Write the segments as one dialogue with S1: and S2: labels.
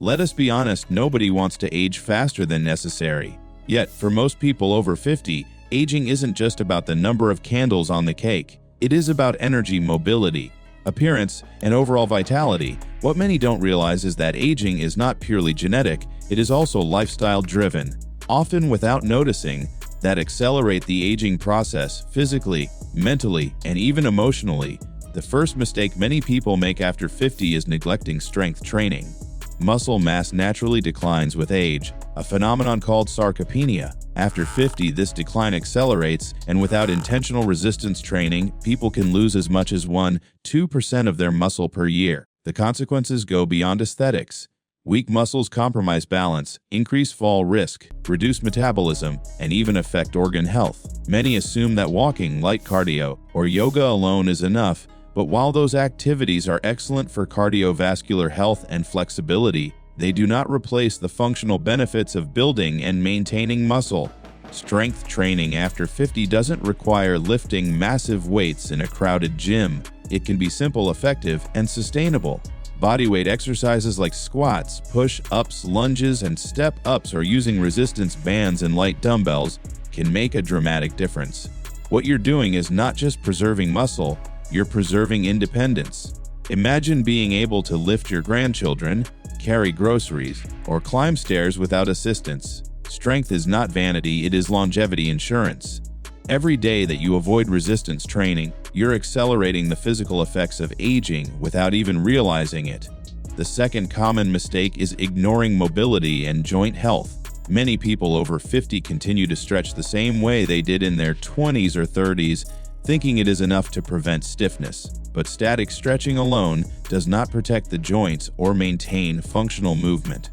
S1: Let us be honest, nobody wants to age faster than necessary. Yet, for most people over 50, aging isn't just about the number of candles on the cake. It is about energy, mobility, appearance, and overall vitality. What many don't realize is that aging is not purely genetic, it is also lifestyle-driven, often without noticing, that accelerate the aging process physically, mentally, and even emotionally. The first mistake many people make after 50 is neglecting strength training. Muscle mass naturally declines with age, a phenomenon called sarcopenia. After 50, this decline accelerates, and without intentional resistance training, people can lose as much as 1–2% of their muscle per year. The consequences go beyond aesthetics. Weak muscles compromise balance, increase fall risk, reduce metabolism, and even affect organ health. Many assume that walking, light cardio, or yoga alone is enough, but while those activities are excellent for cardiovascular health and flexibility, they do not replace the functional benefits of building and maintaining muscle. Strength training after 50 doesn't require lifting massive weights in a crowded gym. It can be simple, effective, and sustainable. Bodyweight exercises like squats, push-ups, lunges, and step-ups, or using resistance bands and light dumbbells can make a dramatic difference. What you're doing is not just preserving muscle, you're preserving independence. Imagine being able to lift your grandchildren, carry groceries, or climb stairs without assistance. Strength is not vanity, it is longevity insurance. Every day that you avoid resistance training, you're accelerating the physical effects of aging without even realizing it. The second common mistake is ignoring mobility and joint health. Many people over 50 continue to stretch the same way they did in their 20s or 30s, thinking it is enough to prevent stiffness. But static stretching alone does not protect the joints or maintain functional movement.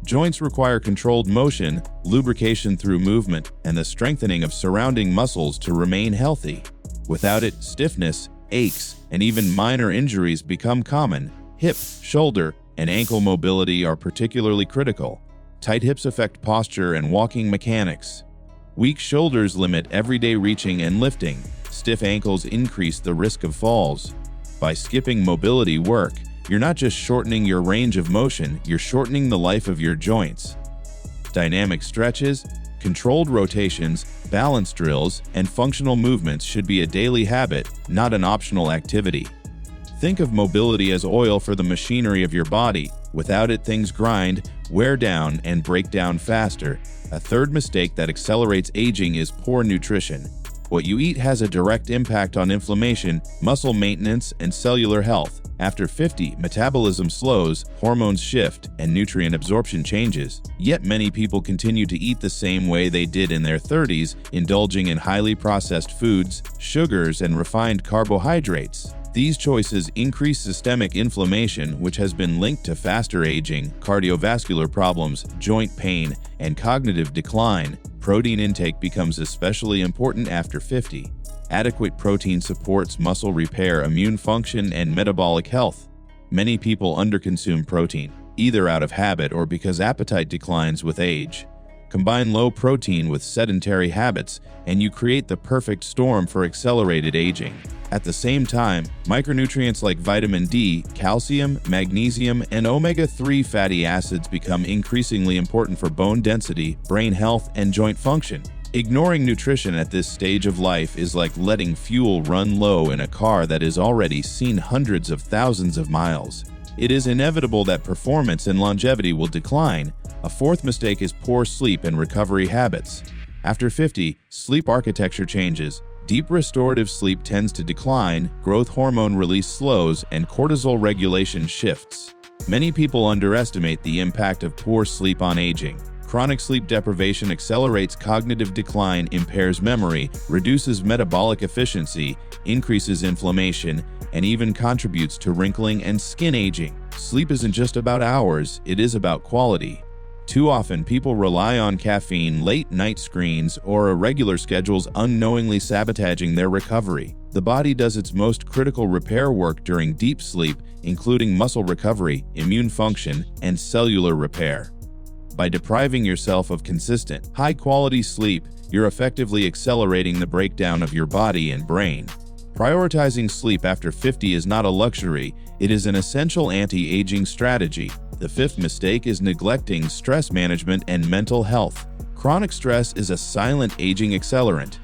S1: Joints require controlled motion, lubrication through movement, and the strengthening of surrounding muscles to remain healthy. Without it, stiffness, aches, and even minor injuries become common. Hip, shoulder, and ankle mobility are particularly critical. Tight hips affect posture and walking mechanics. Weak shoulders limit everyday reaching and lifting. Stiff ankles increase the risk of falls. By skipping mobility work, you're not just shortening your range of motion, you're shortening the life of your joints. Dynamic stretches, controlled rotations, balance drills, and functional movements should be a daily habit, not an optional activity. Think of mobility as oil for the machinery of your body. Without it, things grind, wear down, and break down faster. A third mistake that accelerates aging is poor nutrition. What you eat has a direct impact on inflammation, muscle maintenance, and cellular health. After 50, metabolism slows, hormones shift, and nutrient absorption changes. Yet many people continue to eat the same way they did in their 30s, indulging in highly processed foods, sugars, and refined carbohydrates. These choices increase systemic inflammation, which has been linked to faster aging, cardiovascular problems, joint pain, and cognitive decline. Protein intake becomes especially important after 50. Adequate protein supports muscle repair, immune function, and metabolic health. Many people underconsume protein, either out of habit or because appetite declines with age. Combine low protein with sedentary habits, and you create the perfect storm for accelerated aging. At the same time, micronutrients like vitamin D, calcium, magnesium, and omega-3 fatty acids become increasingly important for bone density, brain health, and joint function. Ignoring nutrition at this stage of life is like letting fuel run low in a car that has already seen hundreds of thousands of miles. It is inevitable that performance and longevity will decline. A fourth mistake is poor sleep and recovery habits. After 50, sleep architecture changes. Deep restorative sleep tends to decline, growth hormone release slows, and cortisol regulation shifts. Many people underestimate the impact of poor sleep on aging. Chronic sleep deprivation accelerates cognitive decline, impairs memory, reduces metabolic efficiency, increases inflammation, and even contributes to wrinkling and skin aging. Sleep isn't just about hours, it is about quality. Too often, people rely on caffeine, late-night screens, or irregular schedules unknowingly sabotaging their recovery. The body does its most critical repair work during deep sleep, including muscle recovery, immune function, and cellular repair. By depriving yourself of consistent, high-quality sleep, you're effectively accelerating the breakdown of your body and brain. Prioritizing sleep after 50 is not a luxury, it is an essential anti-aging strategy. The fifth mistake is neglecting stress management and mental health. Chronic stress is a silent aging accelerant.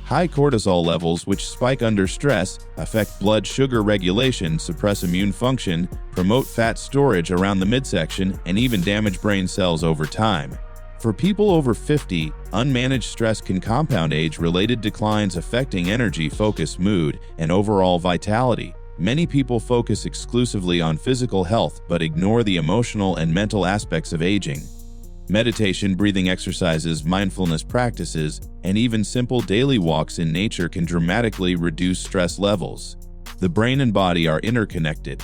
S1: High cortisol levels, which spike under stress, affect blood sugar regulation, suppress immune function, promote fat storage around the midsection, and even damage brain cells over time. For people over 50, unmanaged stress can compound age-related declines affecting energy, focus, mood, and overall vitality. Many people focus exclusively on physical health but ignore the emotional and mental aspects of aging. Meditation, breathing exercises, mindfulness practices, and even simple daily walks in nature can dramatically reduce stress levels. The brain and body are interconnected.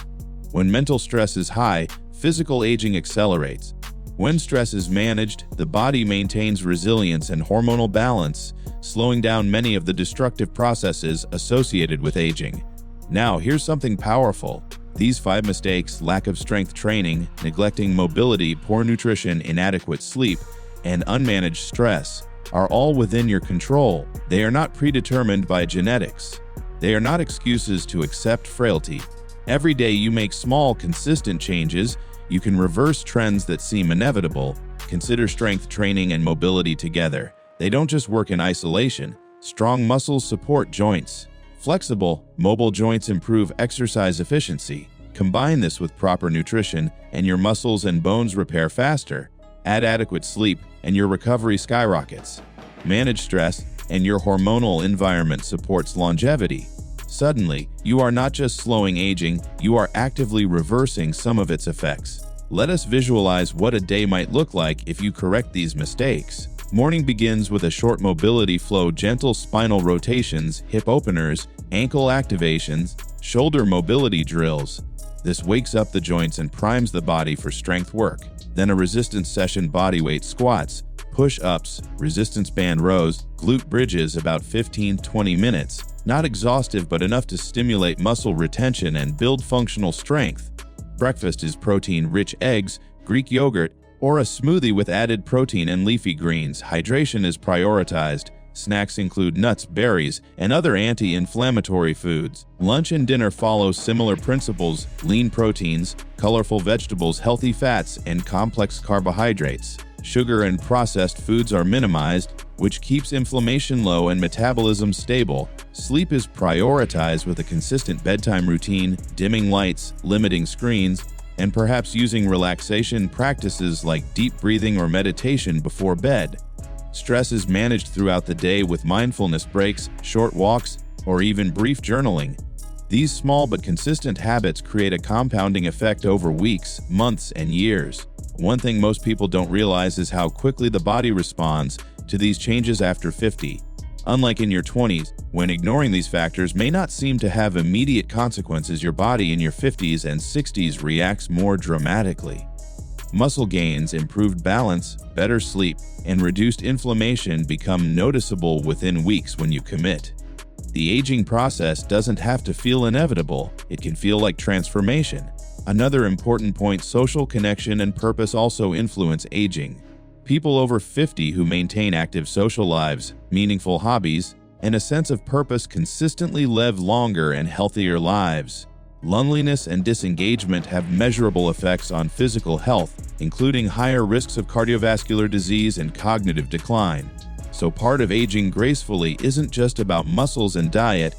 S1: When mental stress is high, physical aging accelerates. When stress is managed, the body maintains resilience and hormonal balance, slowing down many of the destructive processes associated with aging. Now, here's something powerful. These 5 mistakes, lack of strength training, neglecting mobility, poor nutrition, inadequate sleep, and unmanaged stress, are all within your control. They are not predetermined by genetics. They are not excuses to accept frailty. Every day you make small, consistent changes, you can reverse trends that seem inevitable. Consider strength training and mobility together. They don't just work in isolation. Strong muscles support joints. Flexible, mobile joints improve exercise efficiency. Combine this with proper nutrition, and your muscles and bones repair faster. Add adequate sleep, and your recovery skyrockets. Manage stress, and your hormonal environment supports longevity. Suddenly, you are not just slowing aging, you are actively reversing some of its effects. Let us visualize what a day might look like if you correct these mistakes. Morning begins with a short mobility flow, gentle spinal rotations, hip openers, ankle activations, shoulder mobility drills. This wakes up the joints and primes the body for strength work. Then a resistance session, bodyweight squats, push-ups, resistance band rows, glute bridges, about 15-20 minutes. Not exhaustive but enough to stimulate muscle retention and build functional strength. Breakfast is protein-rich eggs, Greek yogurt, or a smoothie with added protein and leafy greens. Hydration is prioritized. Snacks include nuts, berries, and other anti-inflammatory foods. Lunch and dinner follow similar principles: lean proteins, colorful vegetables, healthy fats, and complex carbohydrates. Sugar and processed foods are minimized, which keeps inflammation low and metabolism stable. Sleep is prioritized with a consistent bedtime routine, dimming lights, limiting screens, and perhaps using relaxation practices like deep breathing or meditation before bed. Stress is managed throughout the day with mindfulness breaks, short walks, or even brief journaling. These small but consistent habits create a compounding effect over weeks, months, and years. One thing most people don't realize is how quickly the body responds to these changes after 50. Unlike in your 20s, when ignoring these factors may not seem to have immediate consequences, your body in your 50s and 60s reacts more dramatically. Muscle gains, improved balance, better sleep, and reduced inflammation become noticeable within weeks when you commit. The aging process doesn't have to feel inevitable, it can feel like transformation. Another important point: social connection and purpose also influence aging. People over 50 who maintain active social lives, meaningful hobbies, and a sense of purpose consistently live longer and healthier lives. Loneliness and disengagement have measurable effects on physical health, including higher risks of cardiovascular disease and cognitive decline. So part of aging gracefully isn't just about muscles and diet,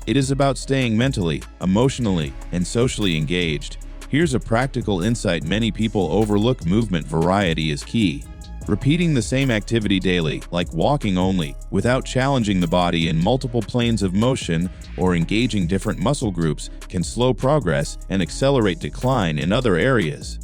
S1: it is about staying mentally, emotionally, and socially engaged. Here's a practical insight many people overlook: movement variety is key. Repeating the same activity daily, like walking only, without challenging the body in multiple planes of motion or engaging different muscle groups, can slow progress and accelerate decline in other areas.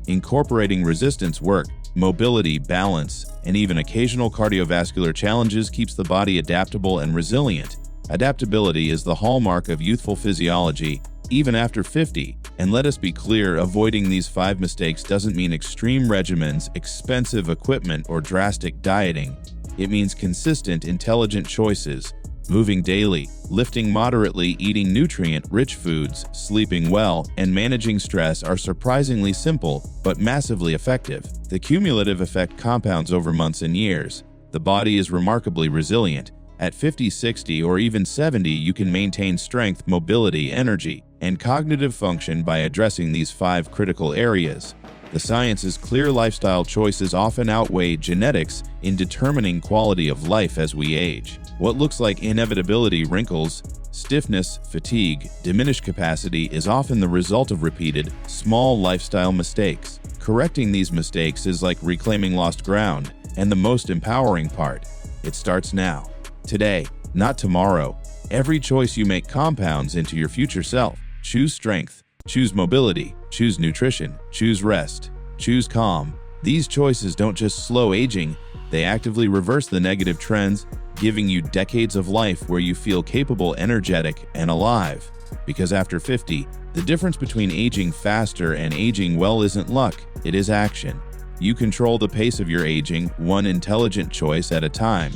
S1: Incorporating resistance work, mobility, balance, and even occasional cardiovascular challenges keeps the body adaptable and resilient. Adaptability is the hallmark of youthful physiology, even after 50. And let us be clear, avoiding these 5 mistakes doesn't mean extreme regimens, expensive equipment, or drastic dieting. It means consistent, intelligent choices. Moving daily, lifting moderately, eating nutrient-rich foods, sleeping well, and managing stress are surprisingly simple, but massively effective. The cumulative effect compounds over months and years. The body is remarkably resilient. At 50, 60, or even 70, you can maintain strength, mobility, energy, and cognitive function by addressing these 5 critical areas. The science is clear: lifestyle choices often outweigh genetics in determining quality of life as we age. What looks like inevitability, wrinkles, stiffness, fatigue, diminished capacity, is often the result of repeated, small lifestyle mistakes. Correcting these mistakes is like reclaiming lost ground, and the most empowering part, it starts now. Today, not tomorrow. Every choice you make compounds into your future self. Choose strength, choose mobility, choose nutrition, choose rest, choose calm. These choices don't just slow aging, they actively reverse the negative trends, giving you decades of life where you feel capable, energetic, and alive. Because after 50, the difference between aging faster and aging well isn't luck, it is action. You control the pace of your aging, one intelligent choice at a time.